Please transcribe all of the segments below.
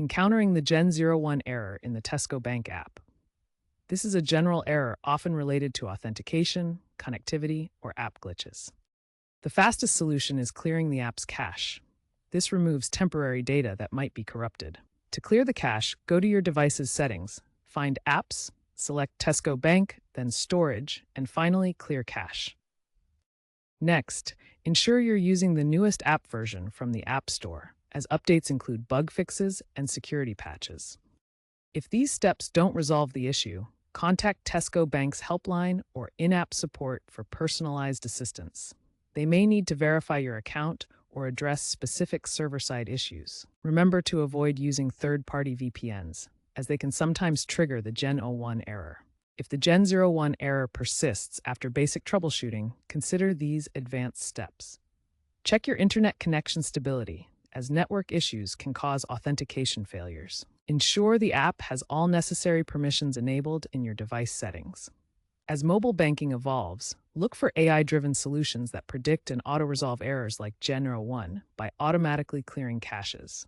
Encountering the Gen 01 error in the Tesco Bank app. This is a general error often related to authentication, connectivity, or app glitches. The fastest solution is clearing the app's cache. This removes temporary data that might be corrupted. To clear the cache, go to your device's settings, find Apps, select Tesco Bank, then Storage, and finally Clear Cache. Next, ensure you're using the newest app version from the App Store, as updates include bug fixes and security patches. If these steps don't resolve the issue, contact Tesco Bank's helpline or in-app support for personalized assistance. They may need to verify your account or address specific server-side issues. Remember to avoid using third-party VPNs, as they can sometimes trigger the Gen 01 error. If the Gen 01 error persists after basic troubleshooting, consider these advanced steps. Check your internet connection stability, as network issues can cause authentication failures. Ensure the app has all necessary permissions enabled in your device settings. As mobile banking evolves, look for AI-driven solutions that predict and auto-resolve errors like Gen 01 by automatically clearing caches.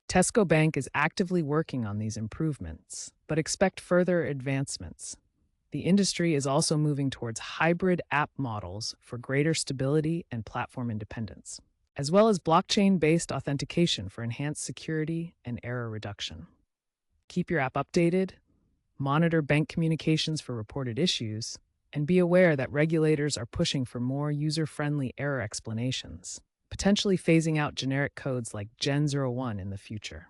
Tesco Bank is actively working on these improvements, but expect further advancements. The industry is also moving towards hybrid app models for greater stability and platform independence, as well as blockchain-based authentication for enhanced security and error reduction. Keep your app updated, monitor bank communications for reported issues, and be aware that regulators are pushing for more user-friendly error explanations, potentially phasing out generic codes like Gen 01 in the future.